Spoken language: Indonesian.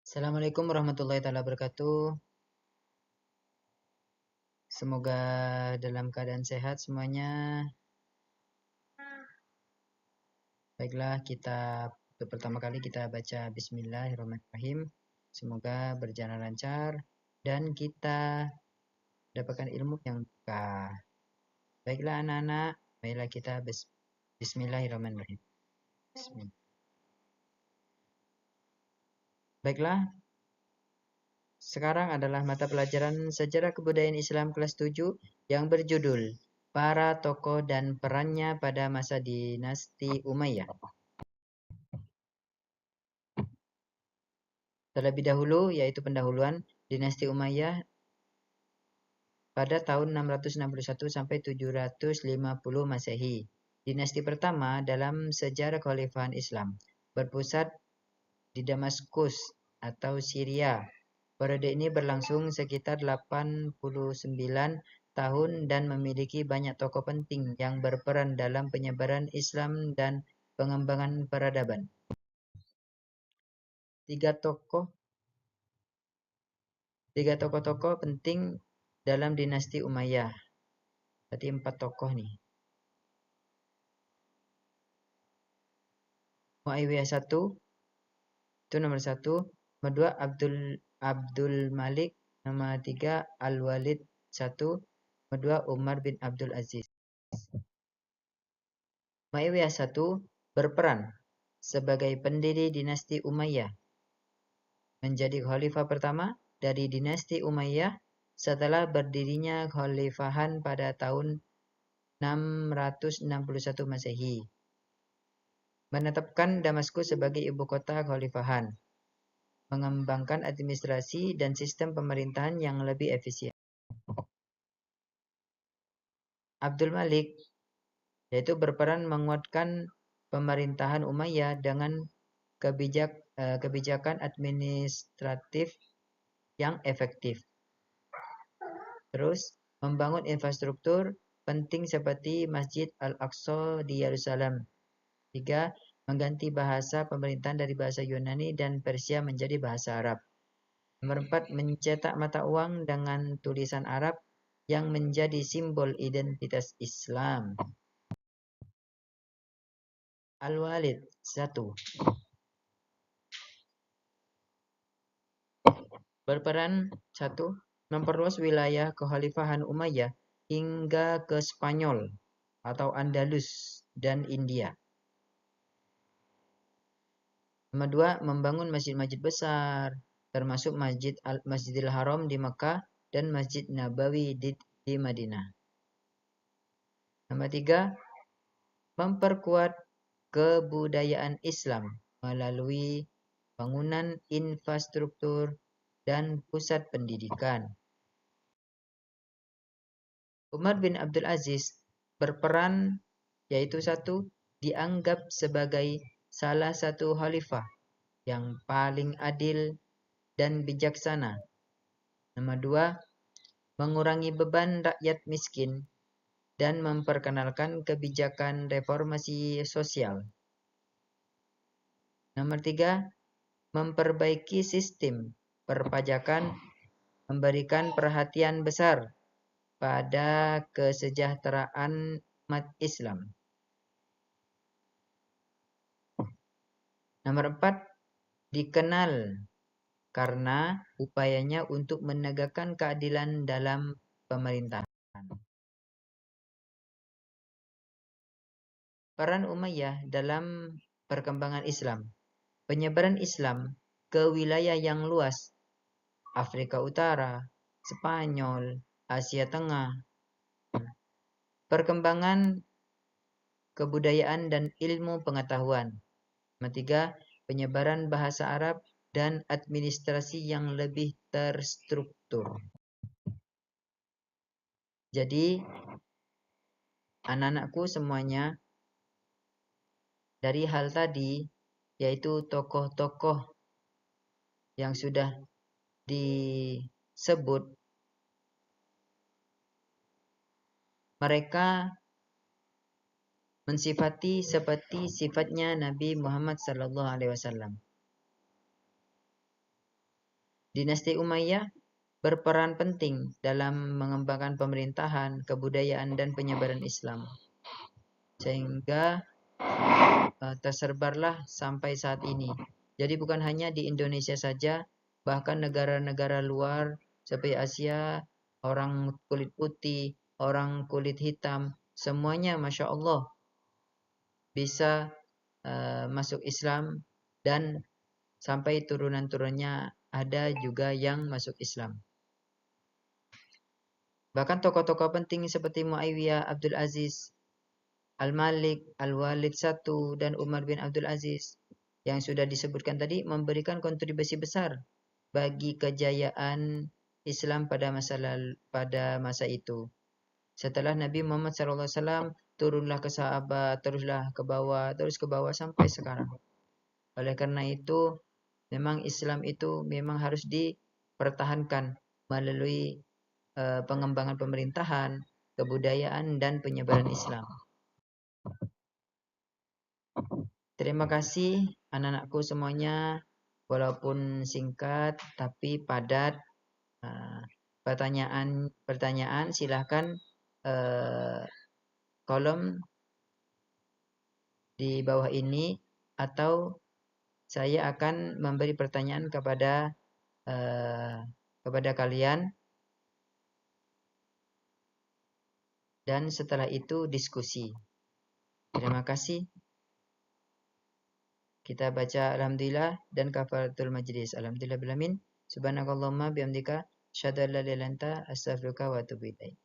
Assalamualaikum warahmatullahi wabarakatuh. Semoga dalam keadaan sehat semuanya. Baiklah, untuk pertama kali kita baca Bismillahirrahmanirrahim. Semoga berjalan lancar dan kita dapatkan ilmu yang berkah. Baiklah anak-anak, marilah kita Bismillahirrahmanirrahim. Bismillah. Baiklah, sekarang adalah mata pelajaran Sejarah Kebudayaan Islam kelas 7 yang berjudul Para Tokoh dan Perannya pada Masa Dinasti Umayyah. Terlebih dahulu, yaitu pendahuluan Dinasti Umayyah pada tahun 661 sampai 750 Masehi. Dinasti pertama dalam sejarah kekhalifahan Islam, berpusat di Damaskus atau Syria. Periode ini berlangsung sekitar 89 tahun dan memiliki banyak tokoh penting yang berperan dalam penyebaran Islam dan pengembangan peradaban. Tiga tokoh-tokoh penting dalam dinasti Umayyah. Berarti 4 tokoh nih. Muawiyah 1 itu nomor 1, nomor 2 Abdul Malik, nomor 3 Al-Walid 1, nomor 2 Umar bin Abdul Aziz. Muawiyah 1 berperan sebagai pendiri dinasti Umayyah, menjadi khalifah pertama dari dinasti Umayyah setelah berdirinya khalifahan pada tahun 661 Masehi. Menetapkan Damaskus sebagai ibu kota khalifahan, mengembangkan administrasi dan sistem pemerintahan yang lebih efisien. Abdul Malik yaitu berperan menguatkan pemerintahan Umayyah dengan kebijakan administratif yang efektif. Terus, membangun infrastruktur penting seperti Masjid Al-Aqsa di Yerusalem. 3. Mengganti bahasa pemerintahan dari bahasa Yunani dan Persia menjadi bahasa Arab. Nomor 4. Mencetak mata uang dengan tulisan Arab yang menjadi simbol identitas Islam. Al-Walid 1 berperan 1. Memperluas wilayah kekhalifahan Umayyah hingga ke Spanyol atau Andalus dan India. Nomor 2. Membangun masjid-masjid besar, termasuk Masjidil Haram di Mekah dan Masjid Nabawi di Madinah. Nomor 3. Memperkuat kebudayaan Islam melalui bangunan infrastruktur dan pusat pendidikan. Umar bin Abdul Aziz berperan, yaitu 1. Dianggap sebagai salah satu khalifah yang paling adil dan bijaksana. Nomor 2. Mengurangi beban rakyat miskin dan memperkenalkan kebijakan reformasi sosial. Nomor 3. Memperbaiki sistem perpajakan, memberikan perhatian besar pada kesejahteraan umat Islam. Nomor 4. Dikenal karena upayanya untuk menegakkan keadilan dalam pemerintahan. Peran Umayyah dalam perkembangan Islam. Penyebaran Islam ke wilayah yang luas, Afrika Utara, Spanyol, Asia Tengah. Perkembangan kebudayaan dan ilmu pengetahuan. Nomor 3. Penyebaran bahasa Arab dan administrasi yang lebih terstruktur. Jadi, anak-anakku semuanya, dari hal tadi, yaitu tokoh-tokoh yang sudah disebut, mereka mensifati seperti sifatnya Nabi Muhammad SAW. Dinasti Umayyah berperan penting dalam mengembangkan pemerintahan, kebudayaan, dan penyebaran Islam. Sehingga tersebarlah sampai saat ini. Jadi bukan hanya di Indonesia saja, bahkan negara-negara luar seperti Asia, orang kulit putih, orang kulit hitam, semuanya Masya Allah bisa masuk Islam, dan sampai turunan-turunnya ada juga yang masuk Islam. Bahkan tokoh-tokoh penting seperti Muawiyah, Abdul Aziz, Al-Malik, Al-Walid I, dan Umar bin Abdul Aziz yang sudah disebutkan tadi memberikan kontribusi besar bagi kejayaan Islam pada masa itu. Setelah Nabi Muhammad SAW turunlah ke sahabat, teruslah ke bawah, terus ke bawah sampai sekarang. Oleh karena itu, memang Islam itu memang harus dipertahankan melalui pengembangan pemerintahan, kebudayaan, dan penyebaran Islam. Terima kasih anak-anakku semuanya, walaupun singkat tapi padat. Pertanyaan silahkan kolom di bawah ini, atau saya akan memberi pertanyaan kepada kalian, dan setelah itu diskusi. Terima kasih. Kita baca alhamdulillah dan kafaratul majlis. Alhamdulillah bilamin. Subhanakallahumma bihamdika asyhadu an la ilaha illa anta astaghfiruka wa atubu ilaik.